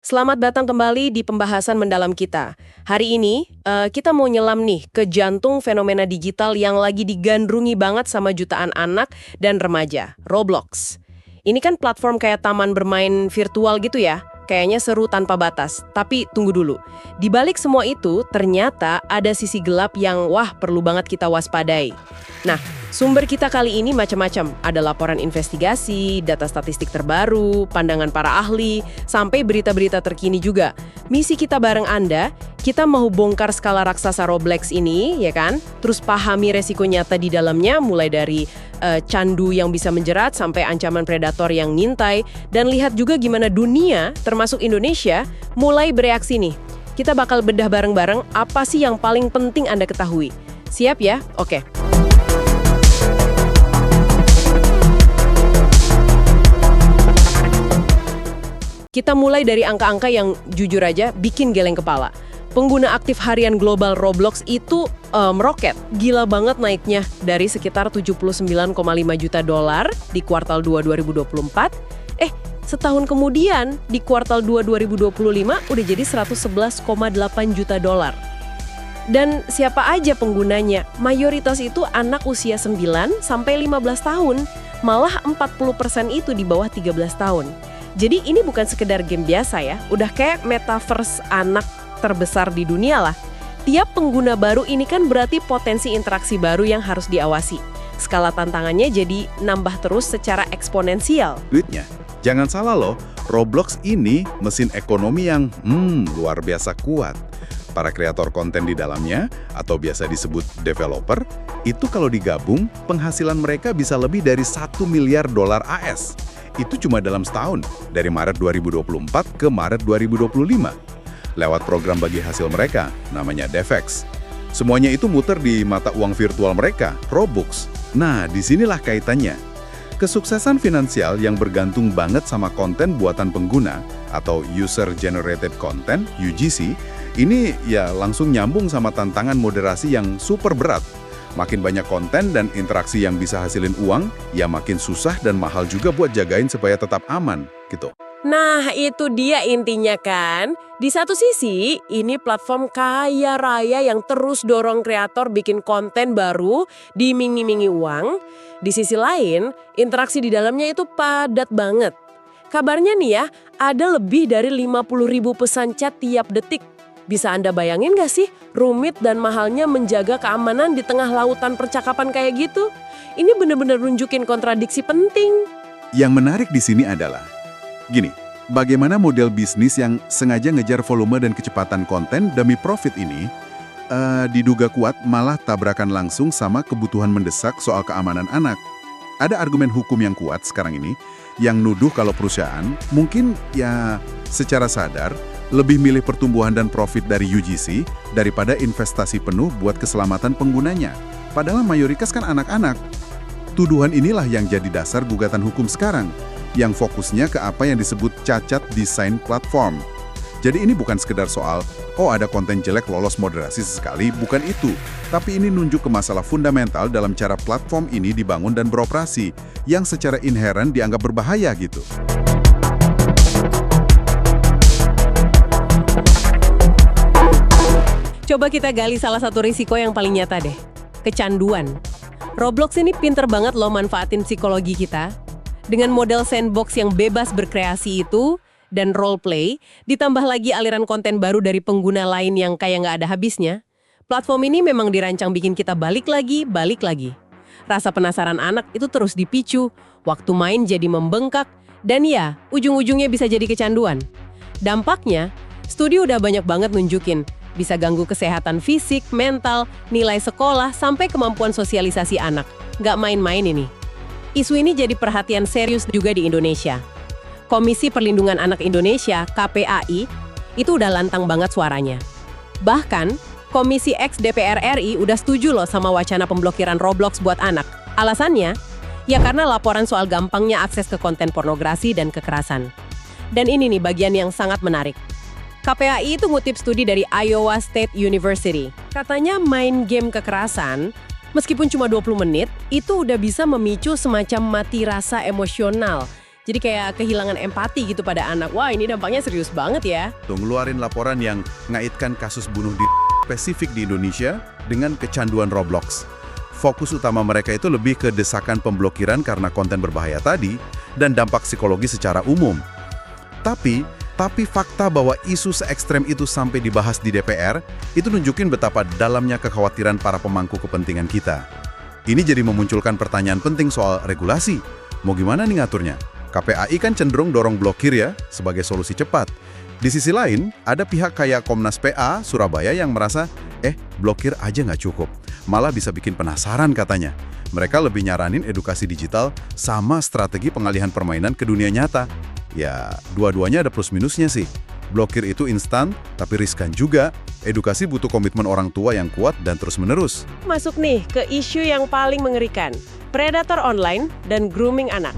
Selamat datang kembali di pembahasan mendalam kita. Hari ini, kita mau nyelam nih ke jantung fenomena digital yang lagi digandrungi banget sama jutaan anak dan remaja, Roblox. Ini kan platform kayak taman bermain virtual gitu ya, kayaknya seru tanpa batas. Tapi tunggu dulu, di balik semua itu ternyata ada sisi gelap yang perlu banget kita waspadai. Nah, sumber kita kali ini macam-macam. Ada laporan investigasi, data statistik terbaru, pandangan para ahli, sampai berita-berita terkini juga. Misi kita bareng Anda, kita mau bongkar skala raksasa Roblox ini, ya kan? Terus pahami resiko nyata di dalamnya, mulai dari candu yang bisa menjerat sampai ancaman predator yang ngintai, dan lihat juga gimana dunia, termasuk Indonesia, mulai bereaksi nih. Kita bakal bedah bareng-bareng apa sih yang paling penting Anda ketahui. Siap ya? Oke. Kita mulai dari angka-angka yang jujur aja bikin geleng kepala. Pengguna aktif harian global Roblox itu meroket. Gila banget naiknya dari sekitar 79,5 juta dolar di kuartal 2 2024. Setahun kemudian di kuartal 2 2025 udah jadi 111,8 juta dolar. Dan siapa aja penggunanya? Mayoritas itu anak usia 9 sampai 15 tahun. Malah 40% itu di bawah 13 tahun. Jadi ini bukan sekedar game biasa ya, udah kayak metaverse anak terbesar di dunia lah. Tiap pengguna baru ini kan berarti potensi interaksi baru yang harus diawasi. Skala tantangannya jadi nambah terus secara eksponensial. Duitnya, jangan salah loh, Roblox ini mesin ekonomi yang luar biasa kuat. Para kreator konten di dalamnya, atau biasa disebut developer, itu kalau digabung, penghasilan mereka bisa lebih dari 1 miliar dolar AS. Itu cuma dalam setahun, dari Maret 2024 ke Maret 2025. Lewat program bagi hasil mereka, namanya DevX. Semuanya itu muter di mata uang virtual mereka, Robux. Nah, disinilah kaitannya. Kesuksesan finansial yang bergantung banget sama konten buatan pengguna, atau User Generated Content, UGC, ini ya langsung nyambung sama tantangan moderasi yang super berat. Makin banyak konten dan interaksi yang bisa hasilin uang, ya makin susah dan mahal juga buat jagain supaya tetap aman, gitu. Nah, itu dia intinya kan. Di satu sisi, ini platform kaya raya yang terus dorong kreator bikin konten baru, diiming-imingi uang. Di sisi lain, interaksi di dalamnya itu padat banget. Kabarnya nih ya, ada lebih dari 50.000 pesan chat tiap detik. Bisa Anda bayangin gak sih, rumit dan mahalnya menjaga keamanan di tengah lautan percakapan kayak gitu? Ini bener-bener nunjukin kontradiksi penting. Yang menarik di sini adalah, gini, bagaimana model bisnis yang sengaja ngejar volume dan kecepatan konten demi profit ini, diduga kuat malah tabrakan langsung sama kebutuhan mendesak soal keamanan anak. Ada argumen hukum yang kuat sekarang ini, yang nuduh kalau perusahaan mungkin ya secara sadar, lebih milih pertumbuhan dan profit dari UGC daripada investasi penuh buat keselamatan penggunanya. Padahal mayoritas kan anak-anak. Tuduhan inilah yang jadi dasar gugatan hukum sekarang, yang fokusnya ke apa yang disebut cacat desain platform. Jadi ini bukan sekedar soal, ada konten jelek lolos moderasi sesekali, bukan itu. Tapi ini nunjuk ke masalah fundamental dalam cara platform ini dibangun dan beroperasi, yang secara inheren dianggap berbahaya gitu. Coba kita gali salah satu risiko yang paling nyata deh, kecanduan. Roblox ini pinter banget loh manfaatin psikologi kita. Dengan model sandbox yang bebas berkreasi itu, dan roleplay, ditambah lagi aliran konten baru dari pengguna lain yang kayak nggak ada habisnya, platform ini memang dirancang bikin kita balik lagi. Rasa penasaran anak itu terus dipicu, waktu main jadi membengkak, dan ya, ujung-ujungnya bisa jadi kecanduan. Dampaknya, studi udah banyak banget nunjukin, bisa ganggu kesehatan fisik, mental, nilai sekolah, sampai kemampuan sosialisasi anak. Nggak main-main ini. Isu ini jadi perhatian serius juga di Indonesia. Komisi Perlindungan Anak Indonesia, KPAI, itu udah lantang banget suaranya. Bahkan, Komisi X DPR RI udah setuju loh sama wacana pemblokiran Roblox buat anak. Alasannya, ya karena laporan soal gampangnya akses ke konten pornografi dan kekerasan. Dan ini nih bagian yang sangat menarik. KPAI itu ngutip studi dari Iowa State University. Katanya main game kekerasan, meskipun cuma 20 menit, itu udah bisa memicu semacam mati rasa emosional Jadi kayak kehilangan empati gitu pada anak. Wah, ini dampaknya serius banget ya. Tuh ngeluarin laporan yang ngaitkan kasus bunuh diri spesifik di Indonesia dengan kecanduan Roblox. Fokus utama mereka itu lebih ke desakan pemblokiran karena konten berbahaya tadi dan dampak psikologi secara umum. Tapi fakta bahwa isu se-ekstrem itu sampai dibahas di DPR, itu nunjukin betapa dalamnya kekhawatiran para pemangku kepentingan kita. Ini jadi memunculkan pertanyaan penting soal regulasi. Mau gimana nih ngaturnya? KPAI kan cenderung dorong blokir ya, sebagai solusi cepat. Di sisi lain, ada pihak kayak Komnas PA Surabaya yang merasa, blokir aja nggak cukup. Malah bisa bikin penasaran katanya. Mereka lebih nyaranin edukasi digital sama strategi pengalihan permainan ke dunia nyata. Ya, dua-duanya ada plus minusnya sih. Blokir itu instan, tapi riskan juga. Edukasi butuh komitmen orang tua yang kuat dan terus-menerus. Masuk nih ke isu yang paling mengerikan, predator online dan grooming anak.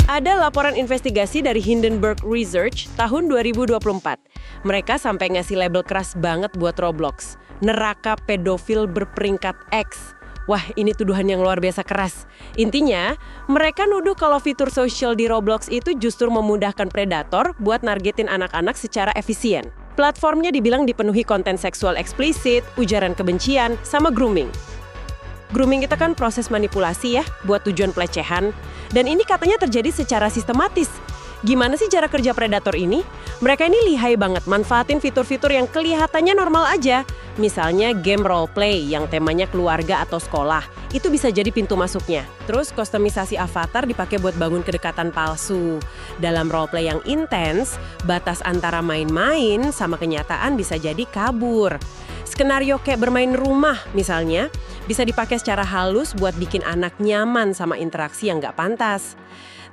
Ada laporan investigasi dari Hindenburg Research tahun 2024. Mereka sampai ngasih label keras banget buat Roblox. Neraka pedofil berperingkat X. Wah, ini tuduhan yang luar biasa keras. Intinya, mereka nuduh kalau fitur sosial di Roblox itu justru memudahkan predator buat nargetin anak-anak secara efisien. Platformnya dibilang dipenuhi konten seksual eksplisit, ujaran kebencian, sama grooming. Grooming itu kan proses manipulasi ya, buat tujuan pelecehan. Dan ini katanya terjadi secara sistematis. Gimana sih cara kerja predator ini? Mereka ini lihai banget manfaatin fitur-fitur yang kelihatannya normal aja. Misalnya game roleplay yang temanya keluarga atau sekolah. Itu bisa jadi pintu masuknya. Terus kustomisasi avatar dipakai buat bangun kedekatan palsu. Dalam roleplay yang intens, batas antara main-main sama kenyataan bisa jadi kabur. Skenario kayak bermain rumah misalnya, bisa dipakai secara halus buat bikin anak nyaman sama interaksi yang nggak pantas.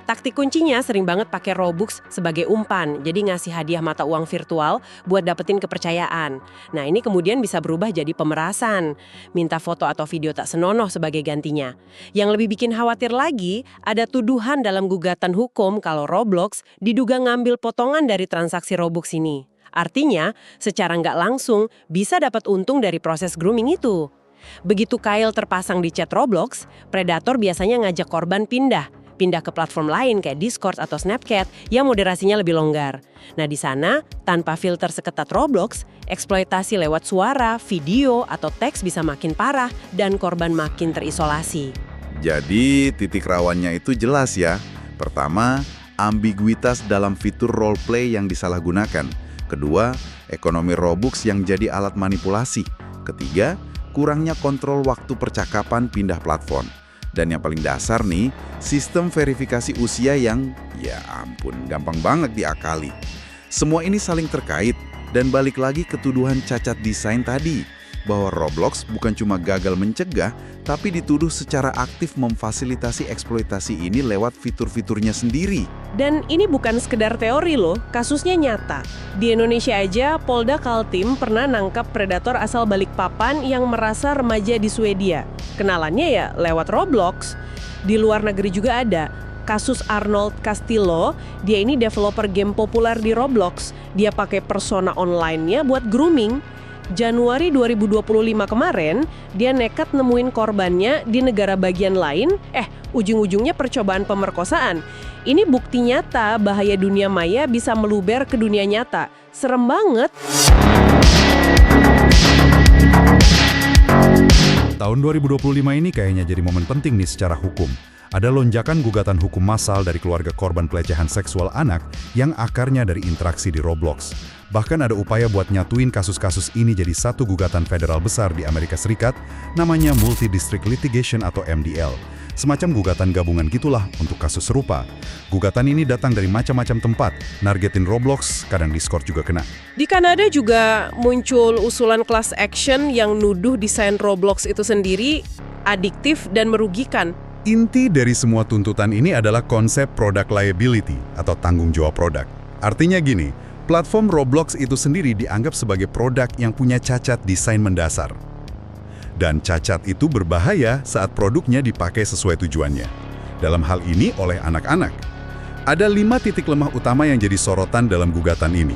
Taktik kuncinya sering banget pakai Robux sebagai umpan, jadi ngasih hadiah mata uang virtual buat dapetin kepercayaan. Nah, ini kemudian bisa berubah jadi pemerasan, minta foto atau video tak senonoh sebagai gantinya. Yang lebih bikin khawatir lagi, ada tuduhan dalam gugatan hukum kalau Roblox diduga ngambil potongan dari transaksi Robux ini. Artinya, secara nggak langsung bisa dapat untung dari proses grooming itu. Begitu Kyle terpasang di chat Roblox, predator biasanya ngajak korban pindah ke platform lain kayak Discord atau Snapchat yang moderasinya lebih longgar. Nah, di sana, tanpa filter seketat Roblox, eksploitasi lewat suara, video, atau teks bisa makin parah dan korban makin terisolasi. Jadi, titik rawannya itu jelas ya. Pertama, ambiguitas dalam fitur roleplay yang disalahgunakan. Kedua, ekonomi Robux yang jadi alat manipulasi. Ketiga, kurangnya kontrol waktu percakapan pindah platform. Dan yang paling dasar nih, sistem verifikasi usia yang, ya ampun, gampang banget diakali. Semua ini saling terkait dan balik lagi ke tuduhan cacat desain tadi, bahwa Roblox bukan cuma gagal mencegah, tapi dituduh secara aktif memfasilitasi eksploitasi ini lewat fitur-fiturnya sendiri. Dan ini bukan sekedar teori loh, kasusnya nyata. Di Indonesia aja, Polda Kaltim pernah nangkap predator asal Balikpapan yang merasa remaja di Swedia. Kenalannya ya lewat Roblox. Di luar negeri juga ada. Kasus Arnold Castillo, dia ini developer game populer di Roblox. Dia pakai persona online-nya buat grooming. Januari 2025 kemarin, dia nekat nemuin korbannya di negara bagian lain, ujung-ujungnya percobaan pemerkosaan. Ini bukti nyata bahaya dunia maya bisa meluber ke dunia nyata. Serem banget. Tahun 2025 ini kayaknya jadi momen penting nih secara hukum. Ada lonjakan gugatan hukum massal dari keluarga korban pelecehan seksual anak yang akarnya dari interaksi di Roblox. Bahkan ada upaya buat nyatuin kasus-kasus ini jadi satu gugatan federal besar di Amerika Serikat, namanya Multi-District Litigation atau MDL. Semacam gugatan gabungan gitulah untuk kasus serupa. Gugatan ini datang dari macam-macam tempat, nargetin Roblox, kadang Discord juga kena. Di Kanada juga muncul usulan class action yang nuduh desain Roblox itu sendiri adiktif dan merugikan. Inti dari semua tuntutan ini adalah konsep product liability atau tanggung jawab produk. Artinya gini, platform Roblox itu sendiri dianggap sebagai produk yang punya cacat desain mendasar. Dan cacat itu berbahaya saat produknya dipakai sesuai tujuannya. Dalam hal ini oleh anak-anak. Ada 5 titik lemah utama yang jadi sorotan dalam gugatan ini.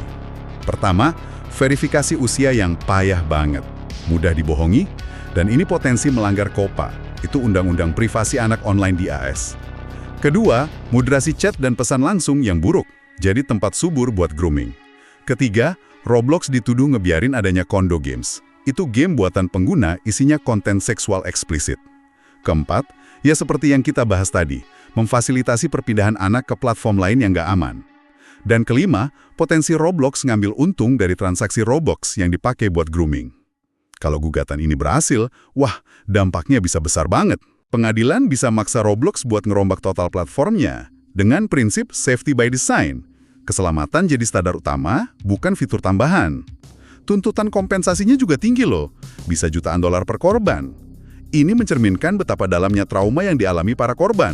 Pertama, verifikasi usia yang payah banget. Mudah dibohongi, Dan ini potensi melanggar KOPA, itu Undang-Undang Privasi Anak Online di AS. Kedua, moderasi chat dan pesan langsung yang buruk, jadi tempat subur buat grooming. Ketiga, Roblox dituduh ngebiarin adanya kondo games. Itu game buatan pengguna isinya konten seksual eksplisit. Keempat, ya seperti yang kita bahas tadi, memfasilitasi perpindahan anak ke platform lain yang nggak aman. Dan kelima, potensi Roblox ngambil untung dari transaksi Robux yang dipakai buat grooming. Kalau gugatan ini berhasil, wah, dampaknya bisa besar banget. Pengadilan bisa maksa Roblox buat ngerombak total platformnya dengan prinsip safety by design. Keselamatan jadi standar utama, bukan fitur tambahan. Tuntutan kompensasinya juga tinggi loh, bisa jutaan dolar per korban. Ini mencerminkan betapa dalamnya trauma yang dialami para korban.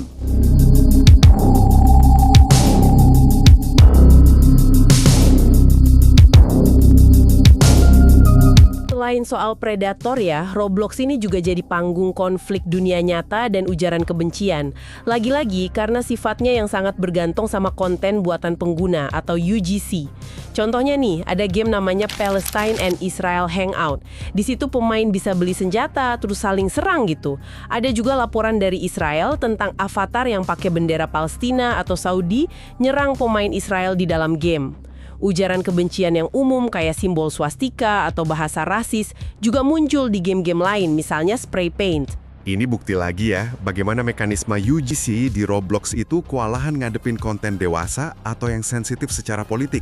Selain soal predator ya, Roblox ini juga jadi panggung konflik dunia nyata dan ujaran kebencian. Lagi-lagi karena sifatnya yang sangat bergantung sama konten buatan pengguna atau UGC. Contohnya nih, ada game namanya Palestine and Israel Hangout. Di situ pemain bisa beli senjata terus saling serang gitu. Ada juga laporan dari Israel tentang avatar yang pakai bendera Palestina atau Saudi nyerang pemain Israel di dalam game. Ujaran kebencian yang umum kayak simbol swastika atau bahasa rasis juga muncul di game-game lain, misalnya spray paint. Ini bukti lagi ya, bagaimana mekanisme UGC di Roblox itu kewalahan ngadepin konten dewasa atau yang sensitif secara politik.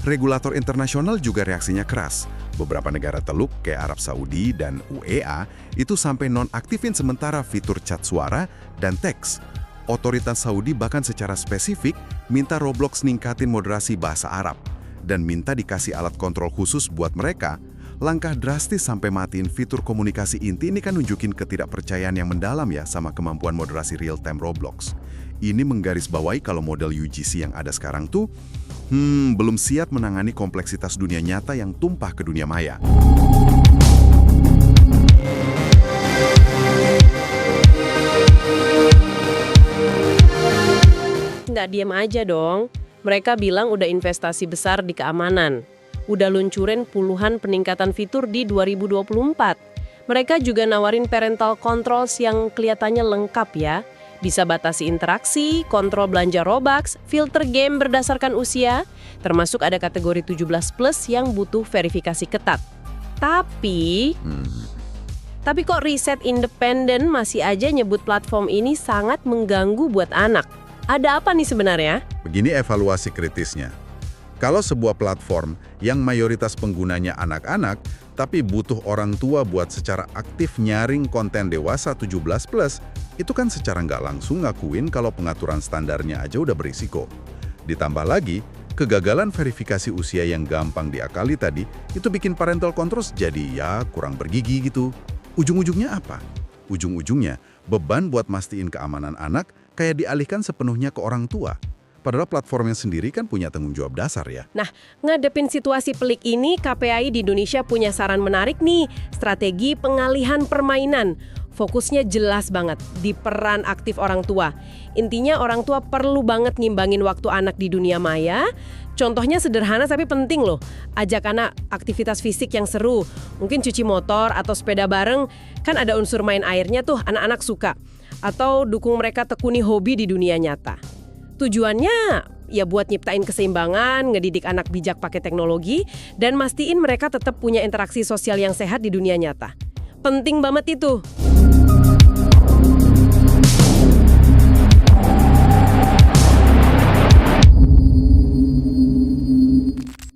Regulator internasional juga reaksinya keras. Beberapa negara Teluk kayak Arab Saudi dan UEA itu sampai nonaktifin sementara fitur chat suara dan teks. Otoritas Saudi bahkan secara spesifik minta Roblox ningkatin moderasi bahasa Arab dan minta dikasih alat kontrol khusus buat mereka. Langkah drastis sampai matiin fitur komunikasi inti ini kan nunjukin ketidakpercayaan yang mendalam ya sama kemampuan moderasi real-time Roblox. Ini menggarisbawahi kalau model UGC yang ada sekarang tuh belum siap menangani kompleksitas dunia nyata yang tumpah ke dunia maya. Nggak diem aja dong. Mereka bilang udah investasi besar di keamanan. Udah luncurin puluhan peningkatan fitur di 2024. Mereka juga nawarin parental controls yang kelihatannya lengkap ya. Bisa batasi interaksi, kontrol belanja Robux, filter game berdasarkan usia, termasuk ada kategori 17+ yang butuh verifikasi ketat. Tapi kok riset independen masih aja nyebut platform ini sangat mengganggu buat anak. Ada apa nih sebenarnya? Begini evaluasi kritisnya. Kalau sebuah platform yang mayoritas penggunanya anak-anak, tapi butuh orang tua buat secara aktif nyaring konten dewasa 17+, itu kan secara nggak langsung ngakuin kalau pengaturan standarnya aja udah berisiko. Ditambah lagi, kegagalan verifikasi usia yang gampang diakali tadi, itu bikin parental controls jadi ya kurang bergigi gitu. Ujung-ujungnya apa? Ujung-ujungnya, beban buat mastiin keamanan anak kayak dialihkan sepenuhnya ke orang tua. Padahal platformnya sendiri kan punya tanggung jawab dasar ya. Nah, ngadepin situasi pelik ini, KPAI di Indonesia punya saran menarik nih, strategi pengalihan permainan. Fokusnya jelas banget di peran aktif orang tua. Intinya orang tua perlu banget ngimbangin waktu anak di dunia maya. Contohnya sederhana tapi penting loh. Ajak anak aktivitas fisik yang seru. Mungkin cuci motor atau sepeda bareng. Kan ada unsur main airnya tuh, anak-anak suka. Atau dukung mereka tekuni hobi di dunia nyata. Tujuannya ya buat nyiptain keseimbangan, ngedidik anak bijak pakai teknologi, dan mastiin mereka tetap punya interaksi sosial yang sehat di dunia nyata. Penting banget itu.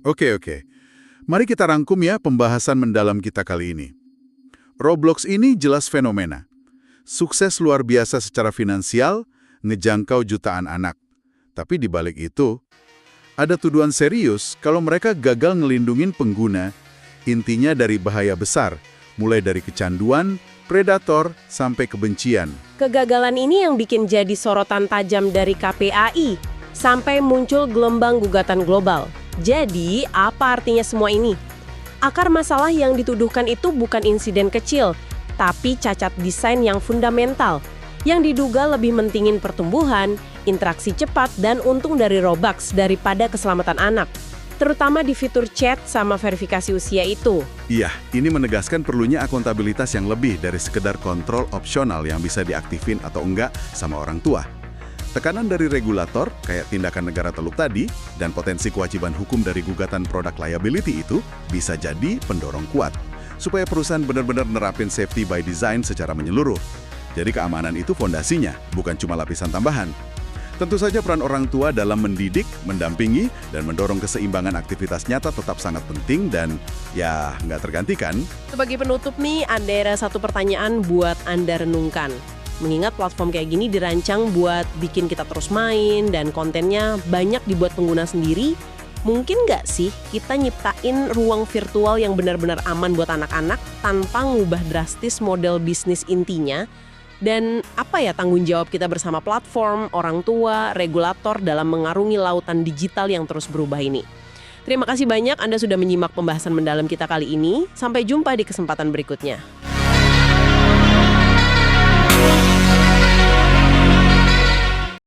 Oke. Mari kita rangkum ya pembahasan mendalam kita kali ini. Roblox ini jelas fenomena. Sukses luar biasa secara finansial, ngejangkau jutaan anak. Tapi di balik itu, ada tuduhan serius kalau mereka gagal ngelindungin pengguna, intinya dari bahaya besar, mulai dari kecanduan, predator, sampai kebencian. Kegagalan ini yang bikin jadi sorotan tajam dari KPAI, sampai muncul gelombang gugatan global. Jadi, apa artinya semua ini? Akar masalah yang dituduhkan itu bukan insiden kecil, tapi cacat desain yang fundamental, yang diduga lebih mentingin pertumbuhan, interaksi cepat, dan untung dari Robux daripada keselamatan anak. terutama di fitur chat sama verifikasi usia itu. Iya, ini menegaskan perlunya akuntabilitas yang lebih dari sekedar kontrol opsional yang bisa diaktifin atau enggak sama orang tua. Tekanan dari regulator, kayak tindakan negara teluk tadi, dan potensi kewajiban hukum dari gugatan product liability itu bisa jadi pendorong kuat, supaya perusahaan benar-benar nerapin safety by design secara menyeluruh. Jadi keamanan itu fondasinya, bukan cuma lapisan tambahan. Tentu saja peran orang tua dalam mendidik, mendampingi, dan mendorong keseimbangan aktivitas nyata tetap sangat penting dan ya nggak tergantikan. Sebagai penutup nih, ada satu pertanyaan buat Anda renungkan. Mengingat platform kayak gini dirancang buat bikin kita terus main dan kontennya banyak dibuat pengguna sendiri, mungkin nggak sih kita nyiptain ruang virtual yang benar-benar aman buat anak-anak tanpa ngubah drastis model bisnis intinya? Dan apa ya tanggung jawab kita bersama platform, orang tua, regulator dalam mengarungi lautan digital yang terus berubah ini? Terima kasih banyak Anda sudah menyimak pembahasan mendalam kita kali ini. Sampai jumpa di kesempatan berikutnya.